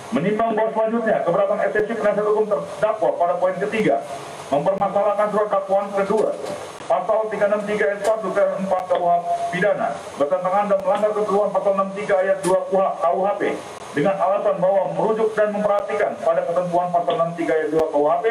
Menimbang bahwa selanjutnya keberatan eksepsi penasihat hukum terdakwa pada poin ketiga mempermasalahkan surat dakwaan kedua pasal 363 ayat 1 ke 4 KUH pidana bertentangan dan melanggar ketentuan pasal 63 ayat 2 KUHP dengan alasan bahwa merujuk dan memperhatikan pada ketentuan pasal 63 ayat 2 KUHP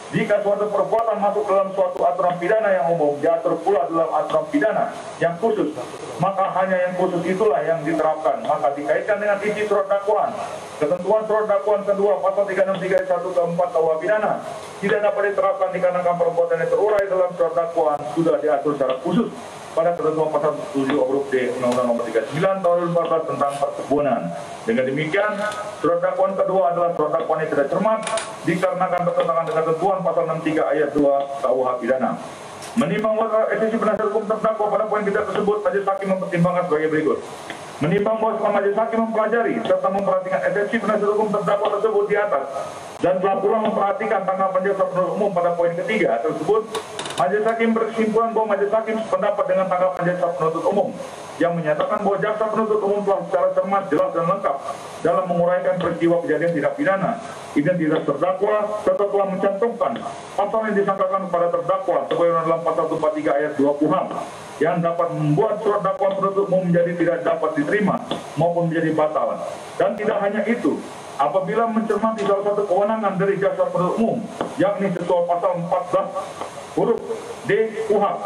jika suatu perbuatan masuk dalam suatu aturan pidana yang umum diatur pula dalam aturan pidana yang khusus, maka hanya yang khusus itulah yang diterapkan. Maka dikaitkan dengan isi surat dakwaan, ketentuan surat dakwaan kedua pasal 363 ayat 1 ke 4 KUH pidana tidak dapat diterapkan dikarenakan perbuatan yang terurai dalam surat dakwaan sudah diatur secara khusus pada ketentuan pasal 7 huruf D Undang-Undang Nomor 39 Tahun 2014 tentang perkebunan. Dengan demikian, surat dakwaan kedua adalah surat dakwaan yang tidak cermat dikarenakan bertentangan dengan ketentuan pasal 63 ayat 2 KUH pidana. Menimbang bahwa eksepsi penasihat hukum terdakwa pada poin kita tersebut, majelis hakim mempertimbangkan sebagai berikut. Menimbang bahwa setelah majelis hakim mempelajari serta memperhatikan eksepsi penasihat hukum terdakwa tersebut di atas dan telah pula memperhatikan tanggapan jaksa penuntut umum pada poin ketiga tersebut, majelis hakim berkesimpulan bahwa majelis hakim sependapat dengan tanggapan jaksa penuntut umum yang menyatakan bahwa jaksa penuntut umum telah secara cermat, jelas dan lengkap dalam menguraikan peristiwa kejadian tindak pidana, identitas terdakwa, serta telah mencantumkan pasal yang disangkakan kepada terdakwa sebagaimana dalam pasal 143 ayat 2 KUHP yang dapat membuat surat dakwaan penuntut umum menjadi tidak dapat diterima maupun menjadi batal. Dan tidak hanya itu, apabila mencermati salah satu kewenangan dari jaksa penuntut umum, yakni sesuai pasal 14 huruf D KUHP,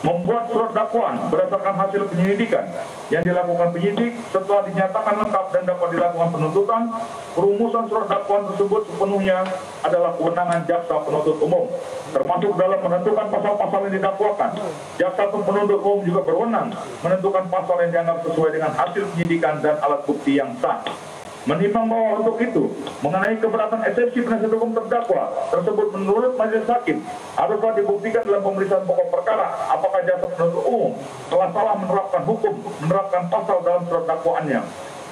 membuat surat dakwaan berdasarkan hasil penyelidikan yang dilakukan penyidik setelah dinyatakan lengkap dan dapat dilakukan penuntutan, perumusan surat dakwaan tersebut sepenuhnya adalah kewenangan jaksa penuntut umum, termasuk dalam menentukan pasal-pasal yang didakwakan. Jaksa penuntut umum juga berwenang menentukan pasal yang dianggap sesuai dengan hasil penyidikan dan alat bukti yang sah. Menimbang bahwa untuk itu, mengenai keberatan eksepsi penasihat hukum terdakwa tersebut menurut majelis hakim haruslah dibuktikan dalam pemeriksaan pokok perkara apakah jaksa penuntut umum telah salah menerapkan hukum, menerapkan pasal dalam surat dakwaannya.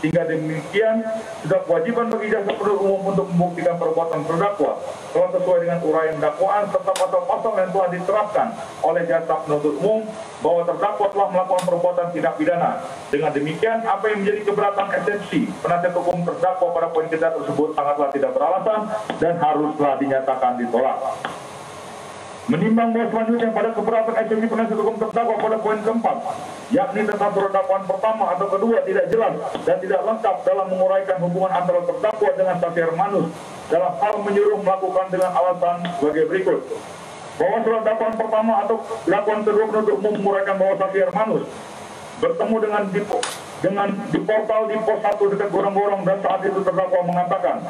Sehingga demikian, sudah kewajiban bagi jaksa penuntut umum untuk membuktikan perbuatan terdakwa telah sesuai dengan uraian dakwaan serta pasal-pasal yang telah diterapkan oleh jaksa penuntut umum bahwa terdakwa telah melakukan perbuatan tindak pidana. Dengan demikian, apa yang menjadi keberatan eksepsi penasihat hukum terdakwa pada poin kita tersebut sangatlah tidak beralasan dan haruslah dinyatakan ditolak. Menimbang bahwa selanjutnya pada keberatan eksepsi penasihat hukum terdakwa pada poin keempat, yakni tentang surat dakwaan pertama atau kedua tidak jelas dan tidak lengkap dalam menguraikan hubungan antara terdakwa dengan saksi Hermanus dalam hal menyuruh melakukan dengan alasan sebagai berikut. Bahwa surat dakwaan pertama atau dakwaan kedua penuntut umum menguraikan bahwa saksi Hermanus bertemu dengan di portal di pos 1 dekat gorong-gorong dan saat itu terdakwa mengatakan,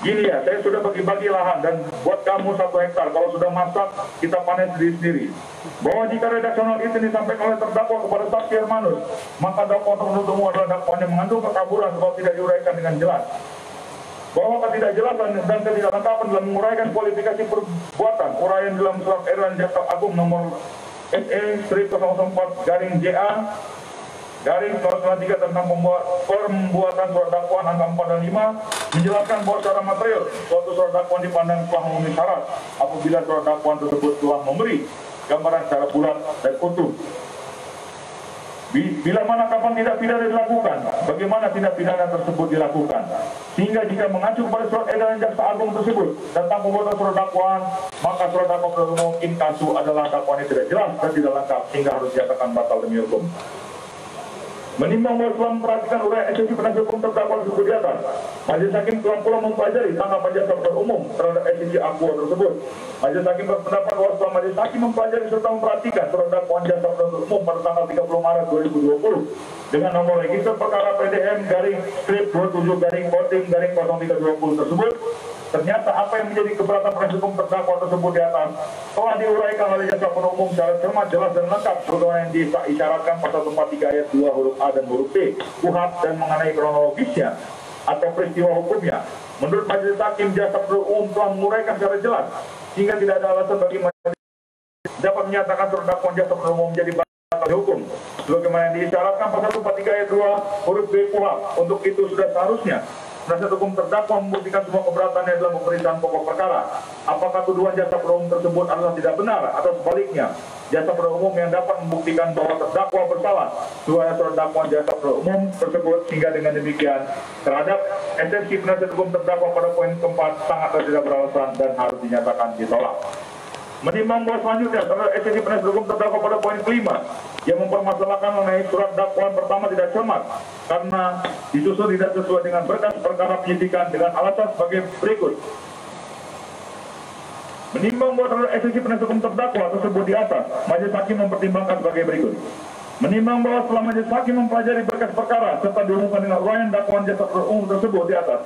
gini ya, saya sudah bagi-bagi lahan dan buat kamu 1 hektar. Kalau sudah masak, kita panen sendiri-sendiri. Bahwa jika redaksional itu disampaikan oleh terdakwa kepada saksi Hermanus, maka dakwaan penuntut umum adalah dakwaan yang mengandung kekaburan sebab tidak diuraikan dengan jelas. Bahwa ketidakjelasan dan ketidaklengkapan dalam menguraikan kualifikasi perbuatan, uraian dalam surat edaran Jaksa Agung nomor SE/004/JA garing 093 tentang pembuatan surat dakwaan angka 4 dan 5 menjelaskan bahwa secara material suatu surat dakwaan dipandang telah memenuhi syarat apabila surat dakwaan tersebut telah memberi gambaran secara bulat dan utuh. Bila mana kapan tindak pidana dilakukan, bagaimana tindak pidana tersebut dilakukan. Sehingga jika mengacu pada surat edaran Jaksa Agung tersebut tentang pembuatan surat dakwaan, maka surat dakwaan penuntut umum in casu adalah dakwaan yang tidak jelas dan tidak lengkap sehingga harus dinyatakan batal demi hukum. Menimbang bahwa setelah memperhatikan uraian eksepsi penasihat hukum terdakwa tersebut di atas, majelis hakim telah pula mempelajari tanggapan jaksa penuntut umum terhadap eksepsi akuo tersebut. Majelis hakim berpendapat bahwa setelah majelis hakim mempelajari serta memperhatikan surat dakwaan jaksa penuntut umum pada tanggal 30 Maret 2020 dengan nomor register perkara PDM garing strip 27 garing voting garing 0320 tersebut, ternyata apa yang menjadi keberatan penasihat hukum terdakwa tersebut di atas telah diuraikan oleh jaksa penuntut umum secara cermat, jelas dan lengkap sebagaimana yang diisyaratkan pasal 43 ayat 2 huruf A dan huruf B KUHP dan mengenai kronologisnya atau peristiwa hukumnya. Menurut majelis hakim, jaksa penuntut umum telah menguraikan secara jelas sehingga tidak ada alasan bagi majelis dapat menyatakan surat dakwaan jaksa penuntut umum menjadi batal hukum sebagaimana yang diisyaratkan pasal 43 ayat 2 huruf B KUHP. Untuk itu sudah seharusnya penasihat hukum terdakwa membuktikan semua keberatannya dalam pemeriksaan pokok perkara. Apakah tuduhan jaksa penuntut umum tersebut adalah tidak benar atau sebaliknya? jasa penuntut umum yang dapat membuktikan bahwa terdakwa bersalah sesuai surat dakwaan jasa penuntut umum tersebut, sehingga dengan demikian terhadap esensi penasihat hukum terdakwa pada poin keempat sangat tidak beralasan dan harus dinyatakan ditolak. Menimbang bahwa selanjutnya terhadap esensi penasihat hukum terdakwa pada poin kelima yang mempermasalahkan mengenai surat dakwaan pertama tidak cermat karena disusun tidak sesuai dengan berkas perkara penyidikan dengan alasan sebagai berikut. Menimbang bahwa terhadap esensi penasihat hukum terdakwa tersebut di atas, majelis hakim mempertimbangkan sebagai berikut. Menimbang bahwa setelah majelis hakim mempelajari berkas perkara serta dihubungkan dengan uraian dakwaan jasa penuntut umum tersebut di atas,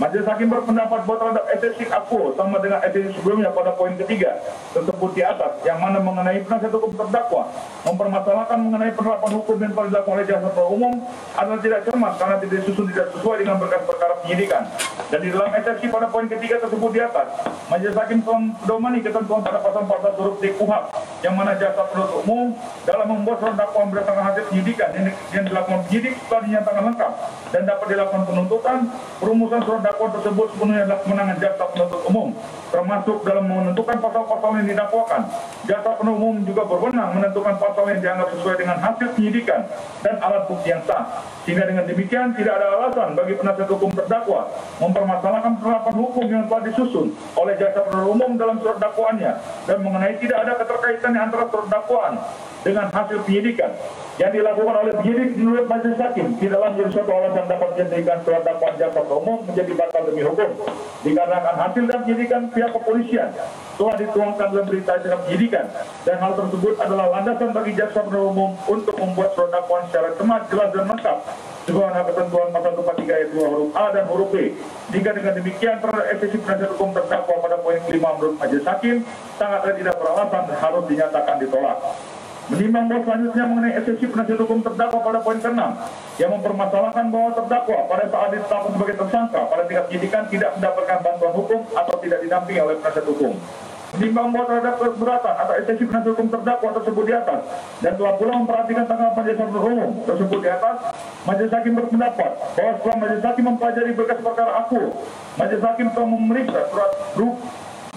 majelis hakim berpendapat bahwa terhadap esensi akuo sama dengan esensi sebelumnya pada poin ketiga tersebut di atas, yang mana mengenai penasihat hukum terdakwa mempermasalahkan mengenai penerapan hukum yang telah dilakukan oleh jasa penuntut umum adalah tidak cermat karena tidak disusun tidak sesuai dengan berkas perkara penyidikan. Dan di dalam esensi pada poin ketiga tersebut di atas, majelis hakim telah mendomani ketentuan pada pasal 14 huruf D KUHP, yang mana jasa penuntut umum dalam membuat surat dakwaan berdasarkan hasil penyidikan yang dilakukan penyidik setelah dinyatakan lengkap dan dapat dilakukan penuntutan, perumusan surat dakwaan tersebut sepenuhnya adalah kewenangan jaksa penuntut umum, termasuk dalam menentukan pasal-pasal yang didakwakan. Jaksa penuntut umum juga berwenang menentukan pasal yang dianggap sesuai dengan hasil penyidikan dan alat bukti yang sah. Sehingga dengan demikian tidak ada alasan bagi penasihat hukum terdakwa mempermasalahkan penerapan hukum yang telah disusun oleh jaksa penuntut umum dalam surat dakwaannya dan mengenai tidak ada keterkaitan antara surat dakwaan dengan hasil penyidikan yang dilakukan oleh penyidik menurut majelis hakim tidaklah menjadi suatu alasan dapat menjadikan surat dakwaan jaksa penuntut umum menjadi batal demi hukum, dikarenakan hasil dan penyidikan pihak kepolisian telah dituangkan dalam berita acara penyidikan, dan hal tersebut adalah landasan bagi jaksa penuntut umum untuk membuat surat dakwaan secara cermat, jelas dan lengkap sebagaimana ketentuan pasal 23 ayat 2 huruf A dan huruf B. Jika dengan demikian terhadap esensi penasihat hukum terdakwa pada poin kelima menurut majelis hakim sangatlah tidak beralasan dan harus dinyatakan ditolak. Menimbang bahwa selanjutnya mengenai esensi penasihat hukum terdakwa pada poin ke-6 yang mempermasalahkan bahwa terdakwa pada saat ditetapkan sebagai tersangka pada tingkat penyidikan tidak mendapatkan bantuan hukum atau tidak didampingi oleh penasihat hukum. Menimbang bahwa terhadap keberatan atau esensi penasihat hukum terdakwa tersebut di atas dan telah pula memperhatikan tanggapan jasa penuntut umum tersebut di atas, majelis hakim berpendapat bahwa setelah majelis hakim mempelajari berkas perkara akuo, majelis hakim telah memeriksa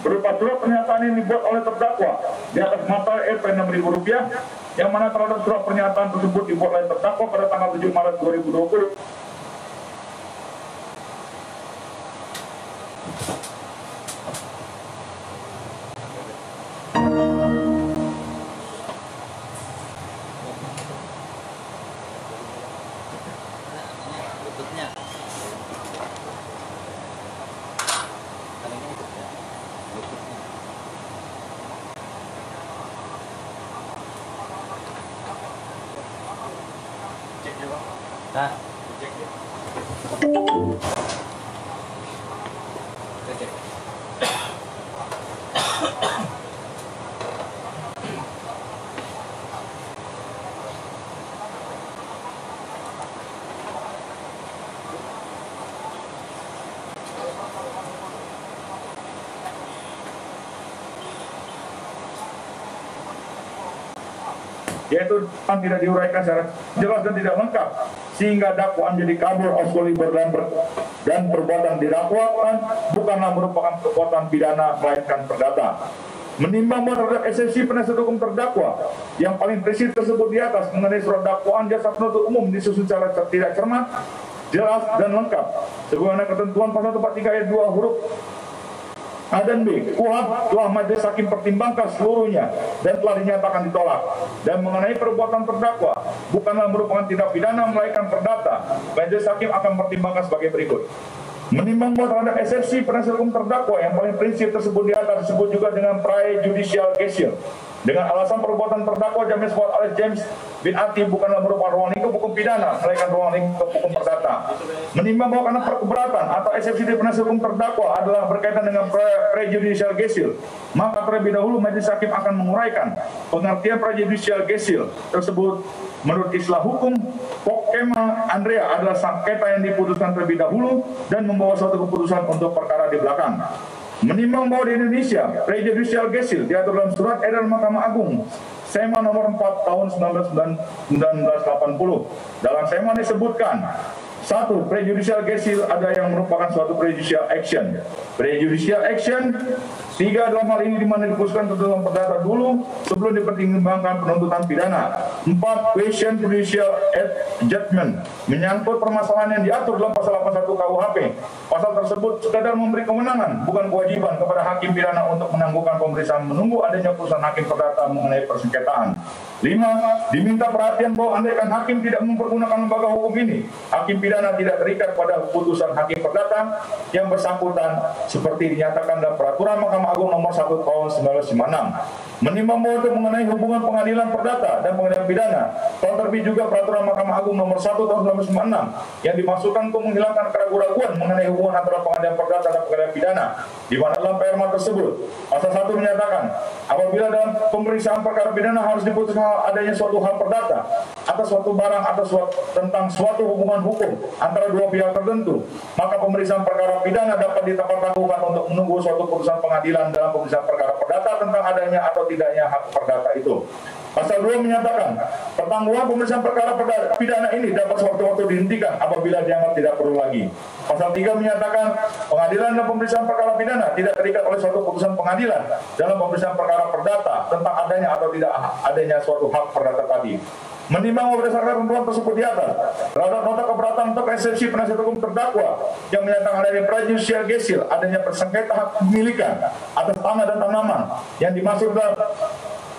berupa surat pernyataan yang dibuat oleh terdakwa di atas mata Rp 6.000 yang mana terhadap surat pernyataan tersebut dibuat oleh terdakwa pada tanggal 7 Maret 2020. Nah, yaitu tidak diuraikan secara jelas dan tidak lengkap sehingga dakwaan jadi kabur auskuliber dan perbuatan didakwakan bukanlah merupakan perbuatan pidana melainkan perdata. Menimbang bahwa terhadap esensi penasihat hukum terdakwa yang paling prinsip tersebut di atas mengenai surat dakwaan jasa penuntut umum disusun secara tidak cermat, jelas dan lengkap sebagaimana ketentuan pasal 43 ayat 2 huruf A dan B KUHP telah majelis hakim pertimbangkan seluruhnya dan telah dinyatakan ditolak. Dan mengenai perbuatan terdakwa bukanlah merupakan tindak pidana melainkan perdata, majelis hakim akan mempertimbangkan sebagai berikut. Menimbang bahwa terhadap esensi penasihat hukum terdakwa yang paling prinsip tersebut di atas disebut juga dengan pre-judicial gesture dengan alasan perbuatan terdakwa James Scott alias James bin Ati bukanlah merupakan ruang lingkup hukum pidana melainkan ruang lingkup hukum perdata. Menimbang bahwa karena keberatan atau eksepsi dari penasihat hukum terdakwa adalah berkaitan dengan prejudicial gesture, maka terlebih dahulu majelis hakim akan menguraikan pengertian prejudicial gesture tersebut. Menurut istilah hukum, Pokema Andrea adalah sengketa yang diputuskan terlebih dahulu dan membawa suatu keputusan untuk perkara di belakang. Menimbang bahwa di Indonesia, prejudicial gesture diatur dalam surat edaran Mahkamah Agung SEMA nomor 4 tahun 1980. Dalam SEMA disebutkan Satu, prejudicial gesture ada yang merupakan suatu prejudicial action. Prejudicial action, 3 dalam hal ini di mana diputuskan tuntutan perdata dulu sebelum dipertimbangkan penuntutan pidana. 4, question judicial judgment, menyangkut permasalahan yang diatur dalam pasal 81 KUHP. Pasal tersebut sekadar memberi kewenangan, bukan kewajiban kepada hakim pidana untuk menangguhkan pemeriksaan menunggu adanya putusan hakim perdata mengenai persengketaan. 5, diminta perhatian bahwa andaikan hakim tidak mempergunakan lembaga hukum ini, hakim pidana tidak terikat pada putusan hakim perdata yang bersangkutan seperti dinyatakan dalam peraturan Mahkamah Agung nomor 1 tahun 1956. Menimbang bahwa untuk mengenai hubungan pengadilan perdata dan pengadilan pidana, telah terbit juga peraturan Mahkamah Agung nomor 1 tahun 1996 yang dimaksudkan untuk menghilangkan keraguan-raguan mengenai hubungan antara pengadilan perdata dan pengadilan pidana, di mana dalam perma tersebut pasal 1 menyatakan apabila dalam pemeriksaan perkara pidana harus diputuskan adanya suatu hal perdata atas suatu barang atau tentang suatu hubungan hukum antara dua pihak tertentu, maka pemeriksaan perkara pidana dapat ditangguhkan untuk menunggu suatu putusan pengadilan dalam pemeriksaan perkara perdata tentang adanya atau tidaknya hak perdata itu. Pasal 2 menyatakan pertanggungan pemeriksaan perkara pidana ini dapat sewaktu-waktu dihentikan apabila dianggap tidak perlu lagi. Pasal 3 menyatakan pengadilan dalam pemeriksaan perkara pidana tidak terikat oleh suatu putusan pengadilan dalam pemeriksaan perkara perdata tentang adanya atau tidak adanya suatu hak perdata tadi. Menimbang berdasarkan ketentuan tersebut di atas, terhadap nota keberatan untuk eksepsi penasihat hukum terdakwa yang menyatakan adanya prejudicial gesture, adanya persengketa hak pemilikan atas tanah dan tanaman yang dimaksud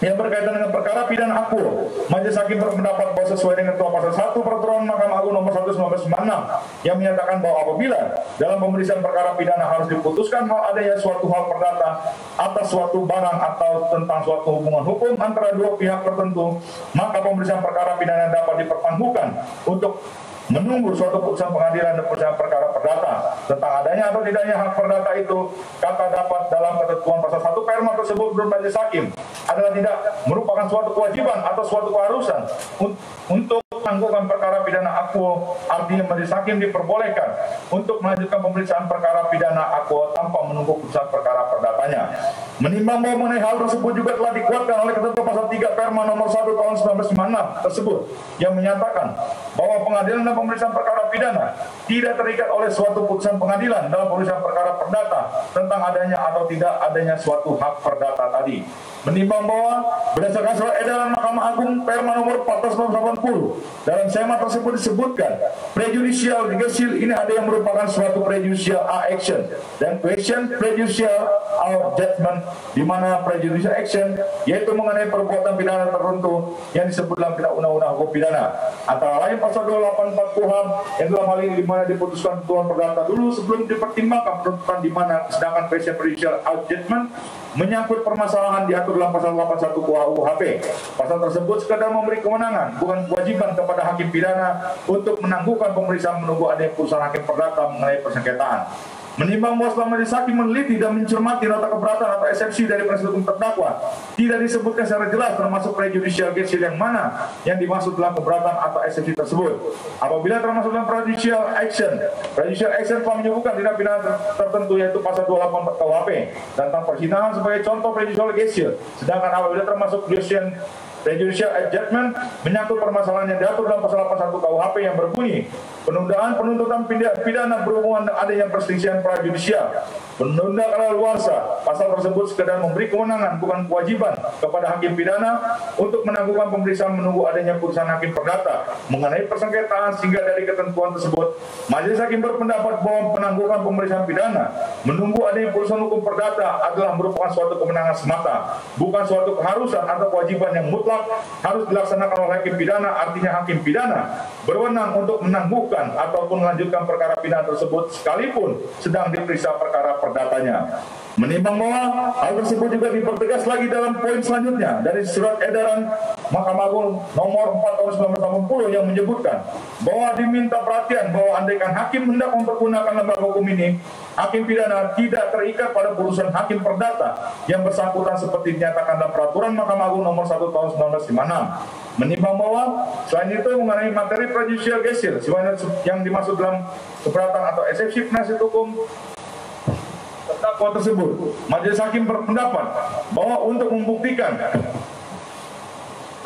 yang berkaitan dengan perkara pidana akuo, majelis hakim berpendapat bahwa sesuai dengan ketentuan pasal 1 peraturan Mahkamah Agung nomor 1 1996 yang menyatakan bahwa apabila dalam pemeriksaan perkara pidana harus diputuskan hal adanya suatu hal perdata atas suatu barang atau tentang suatu hubungan hukum antara dua pihak tertentu, maka pemeriksaan perkara pidana dapat dipertangguhkan untuk menunggu suatu putusan pengadilan dan putusan perkara perdata tentang adanya atau tidaknya hak perdata itu. Kata dapat dalam ketentuan pasal 1 perma tersebut menurut majelis hakim adalah tidak merupakan suatu kewajiban atau suatu keharusan untuk menangguhkan perkara pidana akuo. Artinya majelis hakim diperbolehkan untuk melanjutkan pemeriksaan perkara pidana akuo tanpa menunggu putusan perkara perdatanya. Menimbang bahwa mengenai hal tersebut juga telah dikuatkan oleh ketentuan pasal 3 perma nomor 1 tahun 1996 tersebut yang menyatakan bahwa pengadilan dan pemeriksaan perkara pidana tidak terikat oleh suatu putusan pengadilan dalam pemeriksaan perkara perdata tentang adanya atau tidak adanya suatu hak perdata tadi. Menimbang bahwa berdasarkan surat edaran Mahkamah Agung perma nomor 1480 dalam sema tersebut disebutkan prejudicial gesture ini ada yang merupakan suatu prejudicial action dan question prejudicial judgment, di mana prejudicial action yaitu mengenai perbuatan pidana tertentu yang disebut dalam undang-undang hukum pidana antara lain pasal 284 KUHP yang dalam hal ini di mana diputuskan tuntutan perdata dulu sebelum dipertimbangkan penuntutan, di mana sedangkan question prejudicial judgment menyangkut permasalahan diatur dalam pasal 81 KUHP. Pasal tersebut sekadar memberi kewenangan, bukan kewajiban kepada hakim pidana untuk menangguhkan pemeriksaan menunggu adanya putusan hakim perdata mengenai persengketaan. Menimbang bahwa setelah majelis hakim meneliti dan mencermati nota keberatan atau eksepsi dari penasihat hukum terdakwa, tidak disebutkan secara jelas termasuk prejudicial gesture yang mana yang dimaksud dalam keberatan atau eksepsi tersebut. Apabila termasuk dalam prejudicial action telah menyebutkan tindak pidana tertentu yaitu pasal 284 KUHP tentang perzinahan sebagai contoh prejudicial gesture, sedangkan apabila termasuk prejudicial judgment menyangkut permasalahan yang diatur dalam pasal 81 KUHP yang berbunyi penundaan penuntutan pidana berhubungan dengan adanya perselisihan prajudisial, penunda kadaluarsa. Pasal tersebut sekedar memberi kewenangan, bukan kewajiban kepada hakim pidana untuk menangguhkan pemeriksaan menunggu adanya putusan hakim perdata mengenai persengketaan, sehingga dari ketentuan tersebut majelis hakim berpendapat bahwa penangguhan pemeriksaan pidana menunggu adanya putusan hukum perdata adalah merupakan suatu kemenangan semata, bukan suatu keharusan atau kewajiban yang mutlak harus dilaksanakan oleh hakim pidana. Artinya hakim pidana berwenang untuk menangguhkan ataupun melanjutkan perkara pidana tersebut sekalipun sedang diperiksa perkara perdatanya. Menimbang bahwa hal tersebut juga dipertegas lagi dalam poin selanjutnya dari surat edaran Mahkamah Agung nomor 4 tahun 1980 yang menyebutkan bahwa diminta perhatian bahwa andaikan hakim hendak mempergunakan lembaga hukum ini, hakim pidana tidak terikat pada putusan hakim perdata yang bersangkutan seperti dinyatakan dalam peraturan Mahkamah Agung nomor 1 tahun 1956. Menimbang bahwa selain itu mengenai materi prejudicial gesture yang dimaksud dalam keberatan atau eksepsi penasihat hukum terdakwa tersebut, majelis hakim berpendapat bahwa untuk membuktikan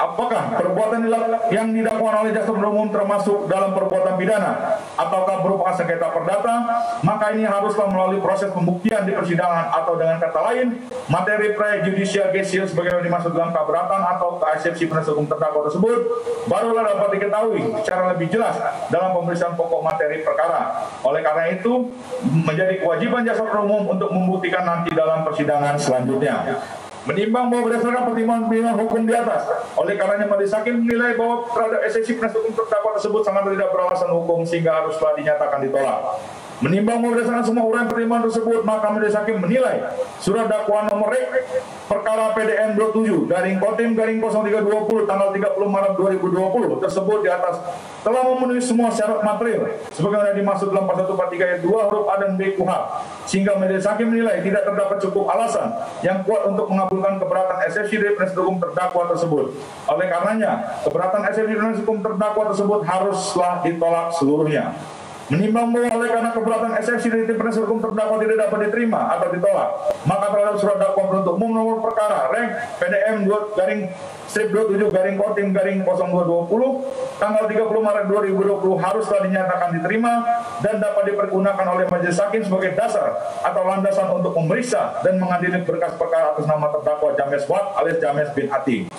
apakah perbuatan yang didakwakan oleh jaksa penuntut umum termasuk dalam perbuatan pidana ataukah merupakan sengketa perdata, maka ini haruslah melalui proses pembuktian di persidangan atau dengan kata lain materi prejudicial gesture sebagaimana dimaksud dalam keberatan atau eksepsi penasihat hukum terdakwa tersebut barulah dapat diketahui secara lebih jelas dalam pemeriksaan pokok materi perkara. Oleh karena itu menjadi kewajiban jaksa penuntut umum untuk membuktikan nanti dalam persidangan selanjutnya. Menimbang bahwa berdasarkan pertimbangan hukum di atas, oleh karenanya majelis hakim menilai bahwa terhadap esensi penasihat hukum terdakwa tersebut sangat tidak beralasan hukum sehingga haruslah dinyatakan ditolak. Menimbang bahwa berdasarkan semua uraian pertimbangan tersebut, maka majelis hakim menilai surat dakwaan nomor perkara PDN 27/Kodim/0320 tanggal 30 Maret 2020 tersebut di atas telah memenuhi semua syarat material sebagaimana dimaksud dalam pasal 143 ayat 2 huruf A dan B KUHP, sehingga majelis hakim menilai tidak terdapat cukup alasan yang kuat untuk mengabulkan keberatan eksepsi dari penasihat hukum terdakwa tersebut. Oleh karenanya, keberatan eksepsi dari penasihat hukum terdakwa tersebut haruslah ditolak seluruhnya. Menimbang bahwa oleh karena keberatan eksepsi dari tim penasihat hukum terdakwa tidak dapat diterima atau ditolak, maka terhadap surat dakwaan penuntut umum nomor perkara Reng PDM 2/Kodim/Kodim/0220 tanggal 30 Maret 2020 haruslah dinyatakan diterima dan dapat dipergunakan oleh majelis hakim sebagai dasar atau landasan untuk memeriksa dan mengadili berkas perkara atas nama terdakwa James Watt alias James bin Ati.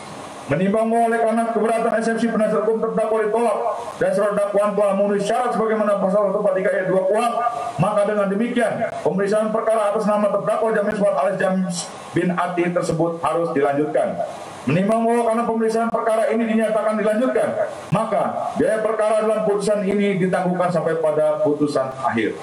Menimbang bahwa oleh karena keberatan eksepsi penasihat hukum terdakwa ditolak dan surat dakwaan telah memenuhi syarat sebagaimana pasal 143 ayat 2 KUHP, maka dengan demikian pemeriksaan perkara atas nama terdakwa James Watt alias James bin Ati tersebut harus dilanjutkan. Menimbang bahwa karena pemeriksaan perkara ini dinyatakan dilanjutkan, maka biaya perkara dalam putusan ini ditangguhkan sampai pada putusan akhir.